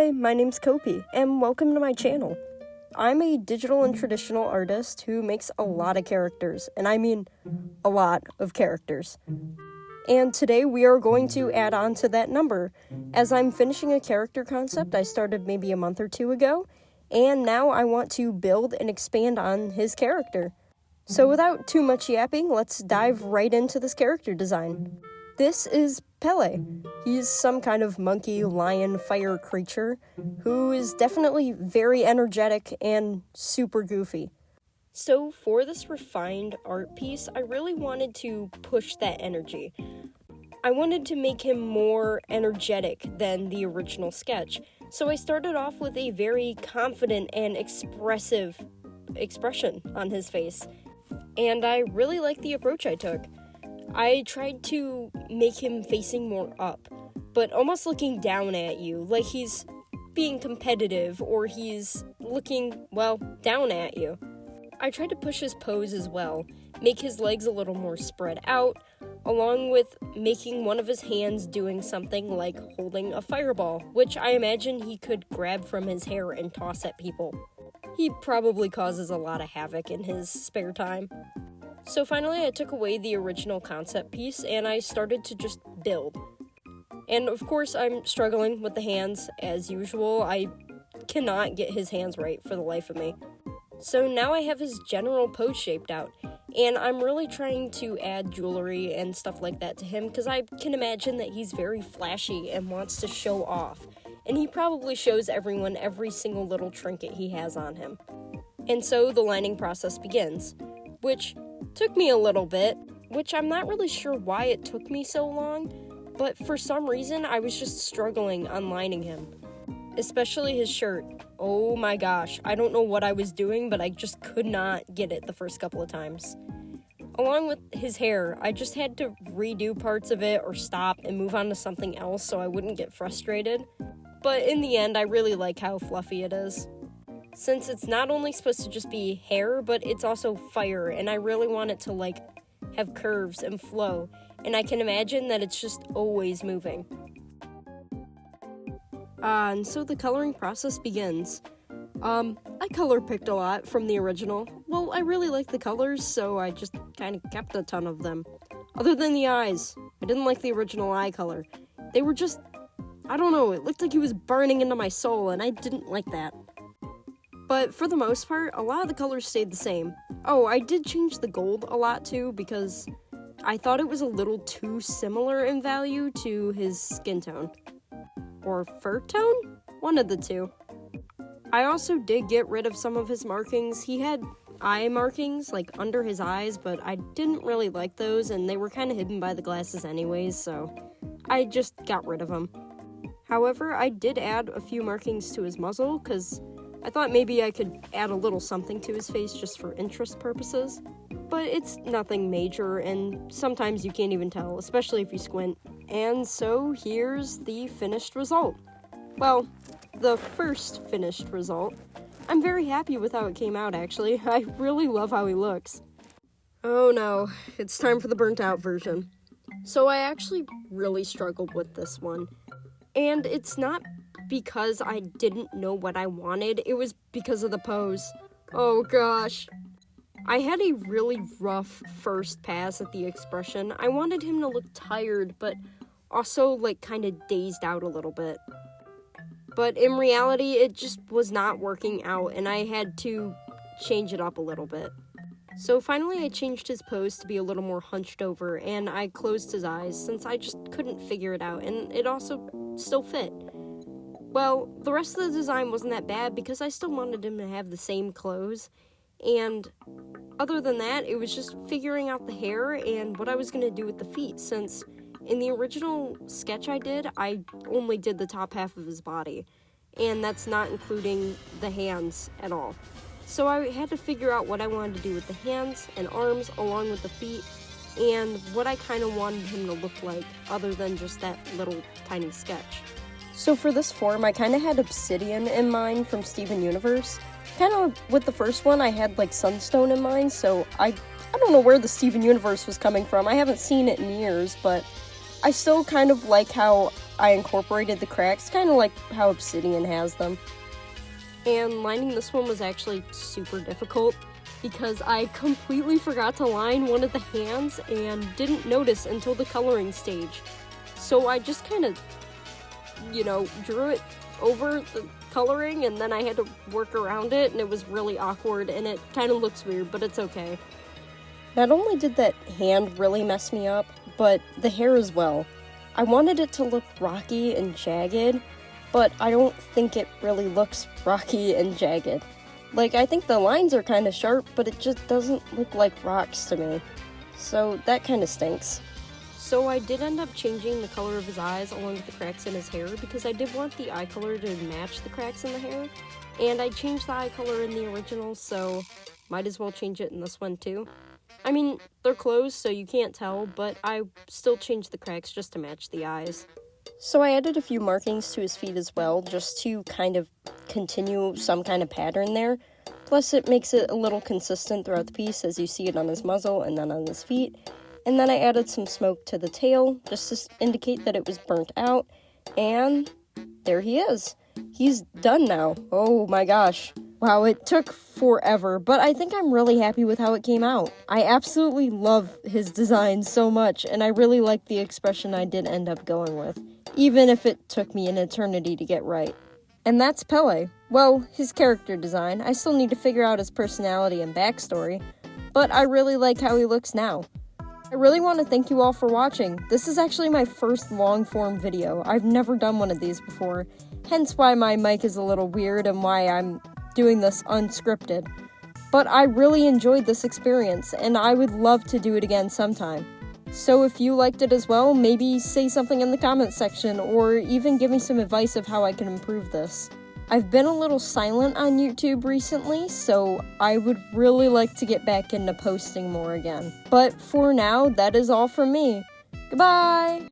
Hi, my name's Kopi, and welcome to my channel. I'm a digital and traditional artist who makes a lot of characters, and I mean a lot of characters. And today we are going to add on to that number, as I'm finishing a character concept I started maybe a month or two ago, and now I want to build and expand on his character. So without too much yapping, let's dive right into this character design. This is Pele. He's some kind of monkey, lion, fire creature who is definitely very energetic and super goofy. So for this refined art piece, I really wanted to push that energy. I wanted to make him more energetic than the original sketch, so I started off with a very confident and expressive expression on his face, and I really like the approach I took. I tried to make him facing more up, but almost looking down at you, like he's being competitive or he's looking, well, down at you. I tried to push his pose as well, make his legs a little more spread out, along with making one of his hands doing something like holding a fireball, which I imagine he could grab from his hair and toss at people. He probably causes a lot of havoc in his spare time. So finally I took away the original concept piece and I started to just build. And of course I'm struggling with the hands as usual. I cannot get his hands right for the life of me. So now I have his general pose shaped out, and I'm really trying to add jewelry and stuff like that to him because I can imagine that he's very flashy and wants to show off. And he probably shows everyone every single little trinket he has on him. And so the lining process begins, which took me a little bit, which I'm not really sure why it took me so long, but for some reason I was just struggling on lining him. Especially his shirt. Oh my gosh, I don't know what I was doing, but I just could not get it the first couple of times. Along with his hair, I just had to redo parts of it or stop and move on to something else so I wouldn't get frustrated. But in the end, I really like how fluffy it is. Since it's not only supposed to just be hair, but it's also fire, and I really want it to have curves and flow, and I can imagine that it's just always moving. And so the coloring process begins. I color picked a lot from the original. Well, I really like the colors, so I just kind of kept a ton of them. Other than the eyes. I didn't like the original eye color. They were just, I don't know, it looked like he was burning into my soul, and I didn't like that. But for the most part, a lot of the colors stayed the same. Oh, I did change the gold a lot too, because I thought it was a little too similar in value to his skin tone. Or fur tone? One of the two. I also did get rid of some of his markings. He had eye markings, under his eyes, but I didn't really like those, and they were kind of hidden by the glasses anyways, so I just got rid of them. However, I did add a few markings to his muzzle, because I thought maybe I could add a little something to his face just for interest purposes. But it's nothing major, and sometimes you can't even tell, especially if you squint. And so here's the finished result. Well, the first finished result. I'm very happy with how it came out, actually. I really love how he looks. Oh no, it's time for the burnt out version. So I actually really struggled with this one. And it's not because I didn't know what I wanted, it was because of the pose. Oh gosh. I had a really rough first pass at the expression. I wanted him to look tired, but also kind of dazed out a little bit. But in reality, it just was not working out, and I had to change it up a little bit. So finally, I changed his pose to be a little more hunched over, and I closed his eyes since I just couldn't figure it out, and it also still fit. Well, the rest of the design wasn't that bad because I still wanted him to have the same clothes, and other than that, it was just figuring out the hair and what I was going to do with the feet, since in the original sketch I did, I only did the top half of his body, and that's not including the hands at all. So I had to figure out what I wanted to do with the hands and arms along with the feet, and what I kind of wanted him to look like other than just that little tiny sketch. So for this form, I kind of had obsidian in mind from Steven Universe. Kind of with the first one, I had sunstone in mind, so I don't know where the Steven Universe was coming from. I haven't seen it in years, but I still kind of like how I incorporated the cracks, kind of like how Obsidian has them. And lining this one was actually super difficult because I completely forgot to line one of the hands and didn't notice until the coloring stage. So I just kind of, drew it over the coloring, and then I had to work around it, and it was really awkward, and it kind of looks weird, but it's okay. Not only did that hand really mess me up, but the hair as well. I wanted it to look rocky and jagged, but I don't think it really looks rocky and jagged. Like, I think the lines are kind of sharp, but it just doesn't look like rocks to me. So that kind of stinks. So I did end up changing the color of his eyes along with the cracks in his hair because I did want the eye color to match the cracks in the hair. And I changed the eye color in the original, so might as well change it in this one too. I mean, they're closed, so you can't tell, but I still changed the cracks just to match the eyes. So I added a few markings to his feet as well, just to kind of continue some kind of pattern there. Plus, it makes it a little consistent throughout the piece as you see it on his muzzle and then on his feet. And then I added some smoke to the tail, just to indicate that it was burnt out. And there he is. He's done now. Oh my gosh. Wow, it took forever, but I think I'm really happy with how it came out. I absolutely love his design so much, and I really like the expression I did end up going with, even if it took me an eternity to get right. And that's Pele. Well, his character design. I still need to figure out his personality and backstory, but I really like how he looks now. I really want to thank you all for watching. This is actually my first long-form video. I've never done one of these before, hence why my mic is a little weird and why I'm doing this unscripted. But I really enjoyed this experience, and I would love to do it again sometime. So if you liked it as well, maybe say something in the comments section, or even give me some advice of how I can improve this. I've been a little silent on YouTube recently, so I would really like to get back into posting more again. But for now, that is all from me. Goodbye!